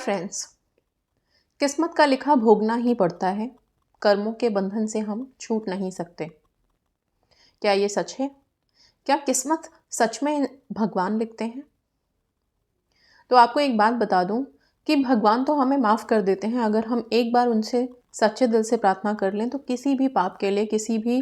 Friends, किस्मत का लिखा भोगना ही पड़ता है। कर्मों के बंधन से हम छूट नहीं सकते। क्या ये सच है? क्या किस्मत सच में भगवान लिखते हैं? तो आपको एक बात बता दूं कि भगवान तो हमें माफ़ कर देते हैं अगर हम एक बार उनसे सच्चे दिल से प्रार्थना कर लें। तो किसी भी पाप के लिए, किसी भी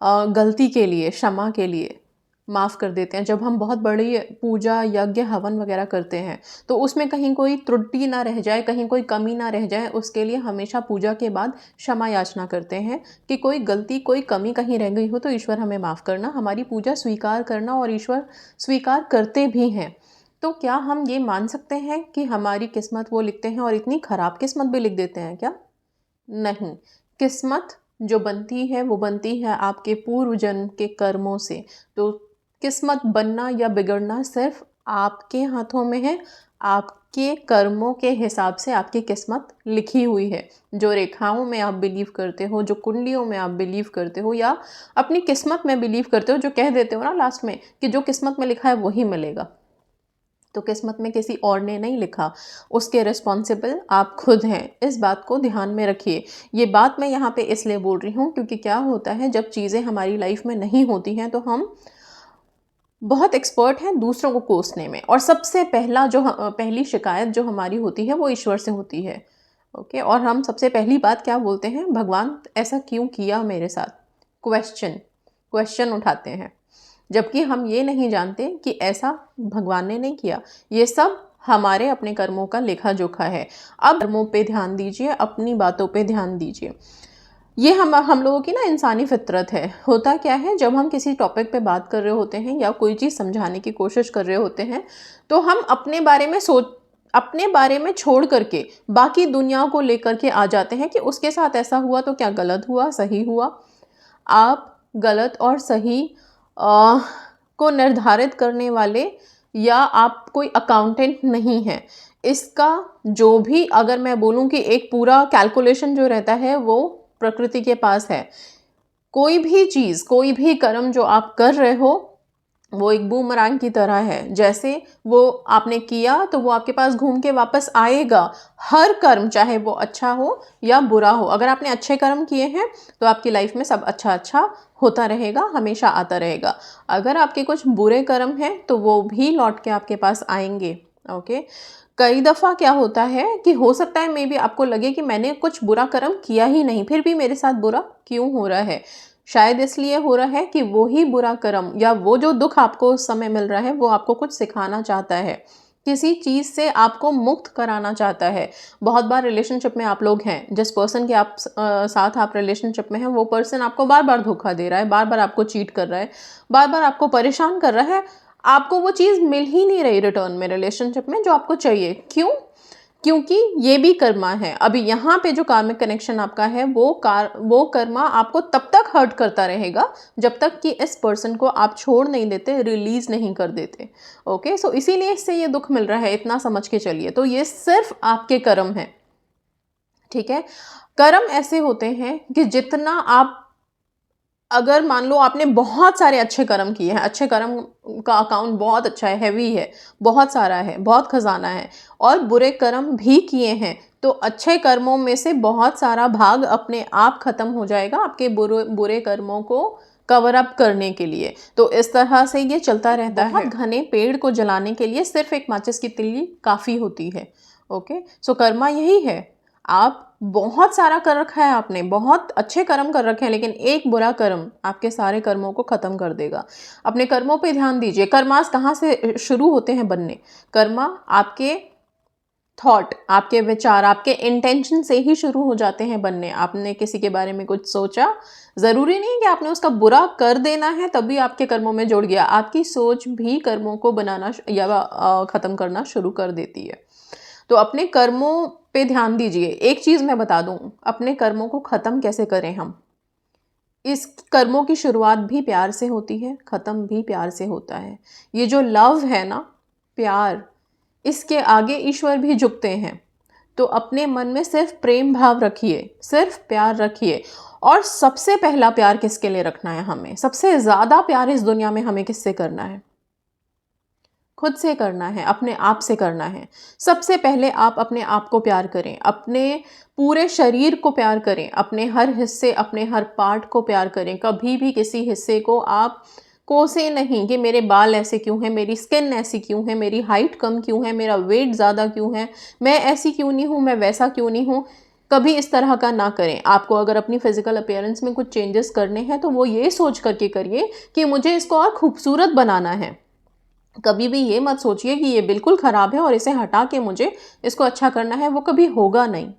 गलती के लिए, क्षमा के लिए माफ़ कर देते हैं। जब हम बहुत बड़ी पूजा, यज्ञ, हवन वगैरह करते हैं तो उसमें कहीं कोई त्रुटि ना रह जाए, कहीं कोई कमी ना रह जाए, उसके लिए हमेशा पूजा के बाद क्षमा याचना करते हैं कि कोई गलती, कोई कमी कहीं रह गई हो तो ईश्वर हमें माफ़ करना, हमारी पूजा स्वीकार करना। और ईश्वर स्वीकार करते भी हैं। तो क्या हम ये मान सकते हैं कि हमारी किस्मत वो लिखते हैं और इतनी ख़राब किस्मत भी लिख देते हैं क्या? नहीं। किस्मत जो बनती है वो बनती है आपके पूर्व जन्म के कर्मों से। तो किस्मत बनना या बिगड़ना सिर्फ आपके हाथों में है। आपके कर्मों के हिसाब से आपकी किस्मत लिखी हुई है। जो रेखाओं में आप बिलीव करते हो, जो कुंडलियों में आप बिलीव करते हो, या अपनी किस्मत में बिलीव करते हो, जो कह देते हो ना लास्ट में कि जो किस्मत में लिखा है वही मिलेगा, तो किस्मत में किसी और ने नहीं लिखा। उसके रिस्पॉन्सिबल आप खुद हैं। इस बात को ध्यान में रखिए। ये बात मैं यहाँ पे इसलिए बोल रही हूँ क्योंकि क्या होता है, जब चीज़ें हमारी लाइफ में नहीं होती हैं तो हम बहुत एक्सपर्ट हैं दूसरों को कोसने में। और सबसे पहली शिकायत जो हमारी होती है वो ईश्वर से होती है। ओके, और हम सबसे पहली बात क्या बोलते हैं? भगवान ऐसा क्यों किया मेरे साथ? क्वेश्चन उठाते हैं। जबकि हम ये नहीं जानते कि ऐसा भगवान ने नहीं किया। ये सब हमारे अपने कर्मों का लेखा जोखा है। अब कर्मों पे ध्यान दीजिए, अपनी बातों पे ध्यान दीजिए। ये हम लोगों की ना इंसानी फितरत है। होता क्या है, जब हम किसी टॉपिक पे बात कर रहे होते हैं या कोई चीज़ समझाने की कोशिश कर रहे होते हैं तो हम अपने बारे में छोड़ करके बाकी दुनिया को लेकर के आ जाते हैं कि उसके साथ ऐसा हुआ तो क्या गलत हुआ, सही हुआ। आप गलत और सही को निर्धारित करने वाले या आप कोई अकाउंटेंट नहीं हैं। इसका जो भी, अगर मैं बोलूं कि एक पूरा कैलकुलेशन जो रहता है वो प्रकृति के पास है। कोई भी चीज़, कोई भी कर्म जो आप कर रहे हो वो एक बूमरैंग की तरह है। जैसे वो आपने किया तो वो आपके पास घूम के वापस आएगा। हर कर्म, चाहे वो अच्छा हो या बुरा हो, अगर आपने अच्छे कर्म किए हैं तो आपकी लाइफ में सब अच्छा अच्छा होता रहेगा, हमेशा आता रहेगा। अगर आपके कुछ बुरे कर्म हैं तो वो भी लौट के आपके पास आएंगे। ओके, कई दफ़ा क्या होता है कि हो सकता है मे बी आपको लगे कि मैंने कुछ बुरा कर्म किया ही नहीं, फिर भी मेरे साथ बुरा क्यों हो रहा है। शायद इसलिए हो रहा है कि वो ही बुरा कर्म या वो जो दुख आपको उस समय मिल रहा है वो आपको कुछ सिखाना चाहता है, किसी चीज़ से आपको मुक्त कराना चाहता है। बहुत बार रिलेशनशिप में आप लोग हैं, जिस पर्सन के साथ आप रिलेशनशिप में हैं वो पर्सन आपको बार बार धोखा दे रहा है, बार बार आपको चीट कर रहा है, बार बार आपको परेशान कर रहा है। आपको वो चीज़ मिल ही नहीं रही रिटर्न में रिलेशनशिप में जो आपको चाहिए। क्यों? क्योंकि ये भी कर्मा है। अभी यहाँ पे जो कार्मिक कनेक्शन आपका है वो कर्मा आपको तब तक हर्ट करता रहेगा जब तक कि इस पर्सन को आप छोड़ नहीं देते, रिलीज नहीं कर देते। ओके, सो इसीलिए इससे ये दुख मिल रहा है, इतना समझ के चलिए। तो ये सिर्फ आपके कर्म है। ठीक है, कर्म ऐसे होते हैं कि जितना आप, अगर मान लो आपने बहुत सारे अच्छे कर्म किए हैं, अच्छे कर्म का अकाउंट बहुत अच्छा है, हैवी है, बहुत सारा है, बहुत खजाना है, और बुरे कर्म भी किए हैं तो अच्छे कर्मों में से बहुत सारा भाग अपने आप खत्म हो जाएगा आपके बुरे बुरे कर्मों को कवर अप करने के लिए। तो इस तरह से ये चलता रहता है। बहुत घने पेड़ को जलाने के लिए सिर्फ एक माचिस की तिल्ली काफ़ी होती है। ओके, सो कर्मा यही है। आप बहुत सारा कर रखा है, आपने बहुत अच्छे कर्म कर रखे हैं, लेकिन एक बुरा कर्म आपके सारे कर्मों को खत्म कर देगा। अपने कर्मों पे ध्यान दीजिए। कर्मास कहाँ से शुरू होते हैं बनने? कर्मा आपके थॉट, आपके विचार, आपके इंटेंशन से ही शुरू हो जाते हैं बनने। आपने किसी के बारे में कुछ सोचा, ज़रूरी नहीं कि आपने उसका बुरा कर देना है तभी आपके कर्मों में जुड़ गया। आपकी सोच भी कर्मों को बनाना या ख़त्म करना शुरू कर देती है। तो अपने कर्मों पे ध्यान दीजिए। एक चीज़ मैं बता दूं, अपने कर्मों को ख़त्म कैसे करें हम? इस कर्मों की शुरुआत भी प्यार से होती है, ख़त्म भी प्यार से होता है। ये जो लव है ना, प्यार, इसके आगे ईश्वर भी झुकते हैं। तो अपने मन में सिर्फ प्रेम भाव रखिए, सिर्फ प्यार रखिए। और सबसे पहला प्यार किसके लिए रखना है हमें? सबसे ज़्यादा प्यार इस दुनिया में हमें किससे करना है? खुद से करना है, अपने आप से करना है। सबसे पहले आप अपने आप को प्यार करें, अपने पूरे शरीर को प्यार करें, अपने हर हिस्से, अपने हर पार्ट को प्यार करें। कभी भी किसी हिस्से को आप कोसे नहीं कि मेरे बाल ऐसे क्यों हैं, मेरी स्किन ऐसी क्यों है, मेरी हाइट कम क्यों है, मेरा वेट ज़्यादा क्यों है, मैं ऐसी क्यों नहीं हूँ, मैं वैसा क्यों नहीं हूँ। कभी इस तरह का ना करें। आपको अगर अपनी फिजिकल अपीयरेंस में कुछ चेंजेस करने हैं तो वो ये सोच करके करिए कि मुझे इसको और खूबसूरत बनाना है। कभी भी ये मत सोचिए कि ये बिल्कुल ख़राब है और इसे हटा के मुझे इसको अच्छा करना है, वो कभी होगा नहीं।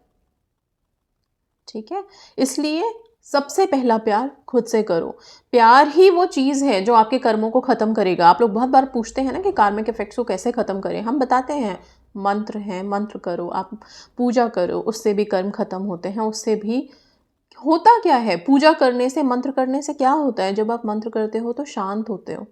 ठीक है, इसलिए सबसे पहला प्यार खुद से करो। प्यार ही वो चीज़ है जो आपके कर्मों को ख़त्म करेगा। आप लोग बहुत बार पूछते हैं ना कि कार्मिक इफेक्ट्स को कैसे ख़त्म करें। हम बताते हैं, मंत्र हैं, मंत्र करो, आप पूजा करो, उससे भी कर्म ख़त्म होते हैं। उससे भी होता क्या है, पूजा करने से, मंत्र करने से क्या होता है, जब आप मंत्र करते हो तो शांत होते हो,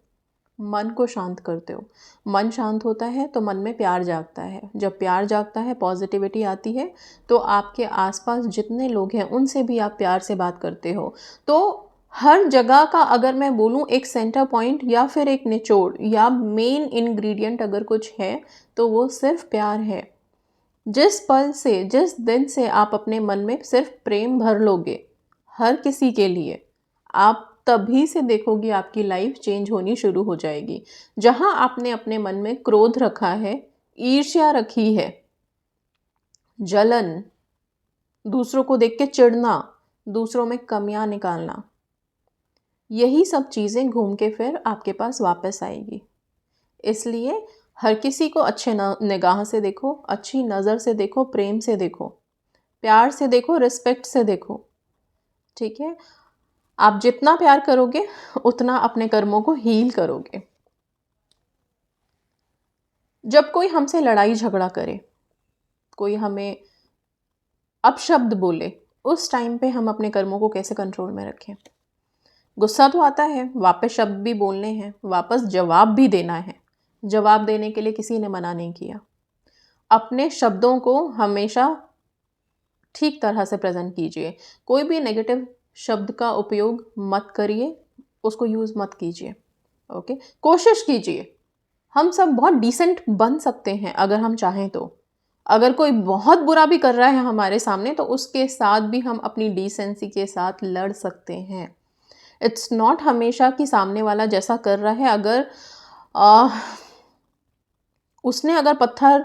मन को शांत करते हो। मन शांत होता है तो मन में प्यार जागता है। जब प्यार जागता है, पॉजिटिविटी आती है, तो आपके आसपास जितने लोग हैं उनसे भी आप प्यार से बात करते हो। तो हर जगह का अगर मैं बोलूँ एक सेंटर पॉइंट या फिर एक निचोड़ या मेन इंग्रेडिएंट अगर कुछ है तो वो सिर्फ प्यार है। जिस पल से, जिस दिन से आप अपने मन में सिर्फ प्रेम भर लोगे हर किसी के लिए, आप तभी से देखोगे आपकी लाइफ चेंज होनी शुरू हो जाएगी। जहाँ आपने अपने मन में क्रोध रखा है, ईर्ष्या रखी है, जलन, दूसरों को देख के चिढ़ना, दूसरों में कमियां निकालना, यही सब चीज़ें घूम के फिर आपके पास वापस आएगी। इसलिए हर किसी को अच्छे निगाह से देखो, अच्छी नज़र से देखो, प्रेम से देखो, प्यार से देखो, रिस्पेक्ट से देखो। ठीक है, आप जितना प्यार करोगे उतना अपने कर्मों को हील करोगे। जब कोई हमसे लड़ाई झगड़ा करे, कोई हमें अपशब्द बोले, उस टाइम पे हम अपने कर्मों को कैसे कंट्रोल में रखें। गुस्सा तो आता है, वापस शब्द भी बोलने हैं, वापस जवाब भी देना है। जवाब देने के लिए किसी ने मना नहीं किया। अपने शब्दों को हमेशा ठीक तरह से प्रेजेंट कीजिए। कोई भी नेगेटिव शब्द का उपयोग मत करिए, उसको यूज़ मत कीजिए। ओके, कोशिश कीजिए। हम सब बहुत डिसेंट बन सकते हैं अगर हम चाहें तो। अगर कोई बहुत बुरा भी कर रहा है हमारे सामने तो उसके साथ भी हम अपनी डिसेंसी के साथ लड़ सकते हैं। इट्स नॉट हमेशा कि सामने वाला जैसा कर रहा है, अगर उसने अगर पत्थर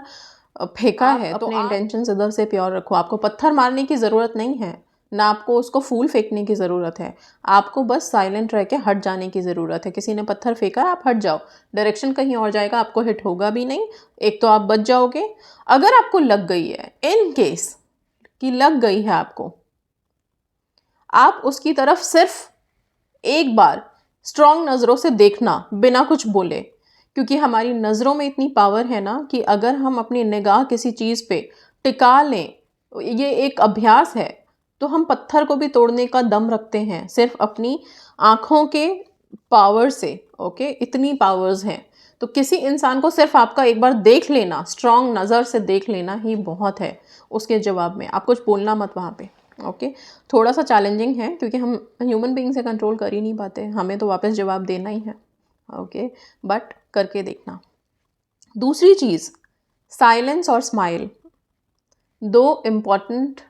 फेंका है तो अपने इंटेंशंस इधर से प्योर रखो। आपको पत्थर मारने की ज़रूरत नहीं है, ना आपको उसको फूल फेंकने की ज़रूरत है। आपको बस साइलेंट रह के हट जाने की ज़रूरत है। किसी ने पत्थर फेंका, आप हट जाओ, डायरेक्शन कहीं और जाएगा, आपको हिट होगा भी नहीं। एक तो आप बच जाओगे। अगर आपको लग गई है, इन केस कि लग गई है आपको, आप उसकी तरफ सिर्फ एक बार स्ट्रॉन्ग नज़रों से देखना, बिना कुछ बोले। क्योंकि हमारी नज़रों में इतनी पावर है ना कि अगर हम अपनी निगाह किसी चीज़ पे टिका लें, ये एक अभ्यास है, तो हम पत्थर को भी तोड़ने का दम रखते हैं सिर्फ अपनी आँखों के पावर से। ओके, इतनी पावर्स हैं। तो किसी इंसान को सिर्फ आपका एक बार देख लेना, स्ट्रॉन्ग नज़र से देख लेना ही बहुत है। उसके जवाब में आप कुछ बोलना मत वहाँ पे। ओके, थोड़ा सा चैलेंजिंग है क्योंकि हम ह्यूमन बीइंग से कंट्रोल कर ही नहीं पाते, हमें तो वापस जवाब देना ही है। ओके, बट करके देखना। दूसरी चीज़, साइलेंस और स्माइल, दो इम्पॉर्टेंट,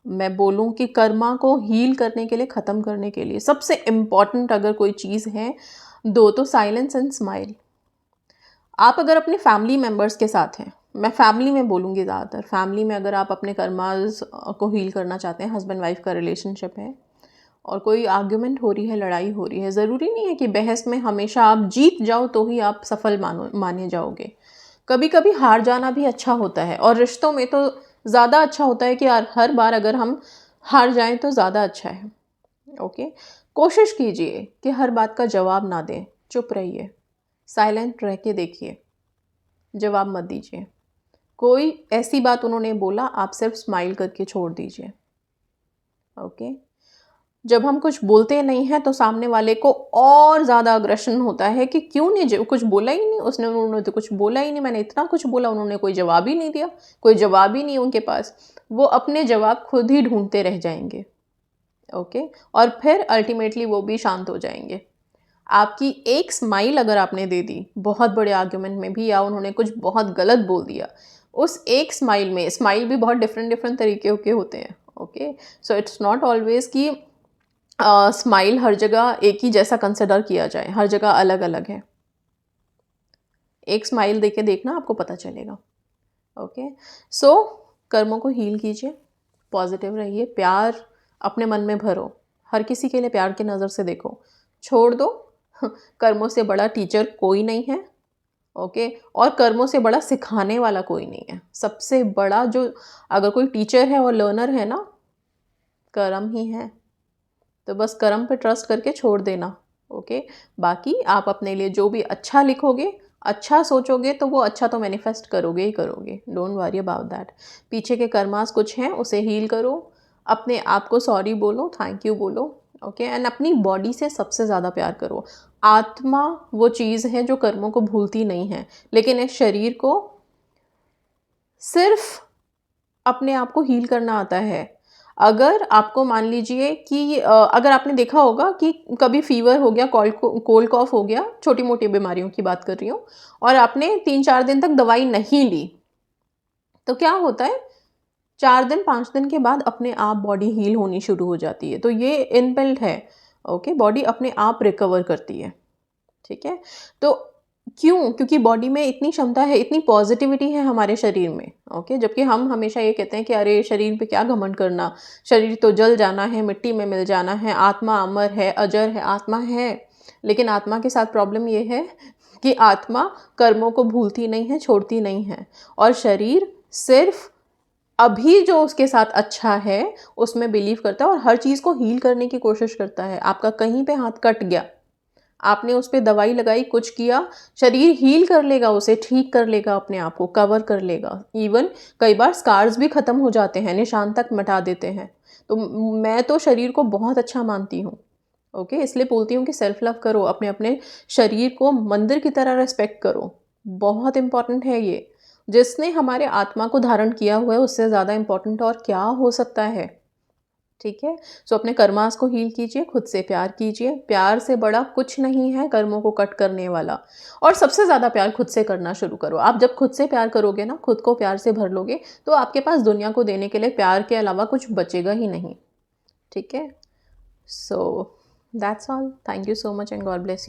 मैं बोलूँ कि कर्मा को हील करने के लिए, ख़त्म करने के लिए सबसे इम्पॉर्टेंट अगर कोई चीज़ है, दो तो साइलेंस एंड स्माइल। आप अगर अपने फैमिली मेम्बर्स के साथ हैं, मैं फैमिली में बोलूँगी ज़्यादातर, फैमिली में अगर आप अपने कर्मास को हील करना चाहते हैं, हस्बैंड वाइफ का रिलेशनशिप है और कोई आर्ग्यूमेंट हो रही है, लड़ाई हो रही है, ज़रूरी नहीं है कि बहस में हमेशा आप जीत जाओ तो ही आप सफल माने जाओगे। कभी कभी हार जाना भी अच्छा होता है, और रिश्तों में तो ज़्यादा अच्छा होता है कि यार हर बार अगर हम हार जाएं तो ज़्यादा अच्छा है। ओके, कोशिश कीजिए कि हर बात का जवाब ना दें, चुप रहिए, साइलेंट रह के देखिए, जवाब मत दीजिए। कोई ऐसी बात उन्होंने बोला, आप सिर्फ स्माइल करके छोड़ दीजिए। ओके, जब हम कुछ बोलते नहीं हैं तो सामने वाले को और ज़्यादा अग्रेशन होता है कि क्यों नहीं, कुछ बोला ही नहीं उसने, उन्होंने तो कुछ बोला ही नहीं, मैंने इतना कुछ बोला, उन्होंने कोई जवाब ही नहीं दिया, कोई जवाब ही नहीं उनके पास। वो अपने जवाब खुद ही ढूंढते रह जाएंगे। ओके, और फिर अल्टीमेटली वो भी शांत हो जाएंगे। आपकी एक स्माइल अगर आपने दे दी बहुत बड़े आर्ग्यूमेंट में भी, या उन्होंने कुछ बहुत गलत बोल दिया, उस एक स्माइल में, स्माइल भी बहुत डिफरेंट डिफरेंट तरीके के होते हैं, okay. So it's not always कि स्माइल हर जगह एक ही जैसा कंसिडर किया जाए, हर जगह अलग अलग है। एक स्माइल देके देखना, आपको पता चलेगा, ओके। सो कर्मों को हील कीजिए, पॉजिटिव रहिए, प्यार अपने मन में भरो, हर किसी के लिए प्यार की नज़र से देखो, छोड़ दो। कर्मों से बड़ा टीचर कोई नहीं है, ओके। और कर्मों से बड़ा सिखाने वाला कोई नहीं है। सबसे बड़ा जो अगर कोई टीचर है और लर्नर है ना, कर्म ही है। तो बस कर्म पे ट्रस्ट करके छोड़ देना, ओके। बाकी आप अपने लिए जो भी अच्छा लिखोगे, अच्छा सोचोगे, तो वो अच्छा तो मैनिफेस्ट करोगे ही करोगे। Don't worry about that. पीछे के कर्मास कुछ हैं, उसे हील करो, अपने आप को सॉरी बोलो, थैंक यू बोलो, ओके। एंड अपनी बॉडी से सबसे ज़्यादा प्यार करो। आत्मा वो चीज़ है जो कर्मों को भूलती नहीं है, लेकिन इस शरीर को सिर्फ अपने आप को हील करना आता है। अगर आपको मान लीजिए कि अगर आपने देखा होगा कि कभी फीवर हो गया, कोल्ड कॉफ हो गया, छोटी मोटी बीमारियों की बात कर रही हूँ, और आपने 3-4 दिन तक दवाई नहीं ली, तो क्या होता है, 4 दिन 5 दिन के बाद अपने आप बॉडी हील होनी शुरू हो जाती है। तो ये इनबिल्ट है, ओके। बॉडी अपने आप रिकवर करती है, ठीक है। तो क्यों? क्योंकि बॉडी में इतनी क्षमता है, इतनी पॉजिटिविटी है हमारे शरीर में, ओके। जबकि हम हमेशा ये कहते हैं कि अरे शरीर पे क्या घमंड करना, शरीर तो जल जाना है, मिट्टी में मिल जाना है, आत्मा अमर है, अजर है, आत्मा है। लेकिन आत्मा के साथ प्रॉब्लम ये है कि आत्मा कर्मों को भूलती नहीं है, छोड़ती नहीं है, और शरीर सिर्फ अभी जो उसके साथ अच्छा है उसमें बिलीव करता है और हर चीज़ को हील करने की कोशिश करता है। आपका कहीं पे हाथ कट गया, आपने उस पर दवाई लगाई, कुछ किया, शरीर हील कर लेगा, उसे ठीक कर लेगा, अपने आप को कवर कर लेगा। इवन कई बार स्कार्स भी ख़त्म हो जाते हैं, निशान तक मिटा देते हैं। तो मैं तो शरीर को बहुत अच्छा मानती हूँ, ओके। इसलिए बोलती हूँ कि सेल्फ लव करो, अपने अपने शरीर को मंदिर की तरह रेस्पेक्ट करो। बहुत इंपॉर्टेंट है ये। जिसने हमारे आत्मा को धारण किया हुआ है, उससे ज़्यादा इंपॉर्टेंट और क्या हो सकता है, ठीक है। सो अपने कर्मास को हील कीजिए, खुद से प्यार कीजिए। प्यार से बड़ा कुछ नहीं है कर्मों को कट करने वाला। और सबसे ज़्यादा प्यार खुद से करना शुरू करो। आप जब खुद से प्यार करोगे ना, खुद को प्यार से भर लोगे, तो आपके पास दुनिया को देने के लिए प्यार के अलावा कुछ बचेगा ही नहीं, ठीक है। So that's all. Thank you so much and God bless you.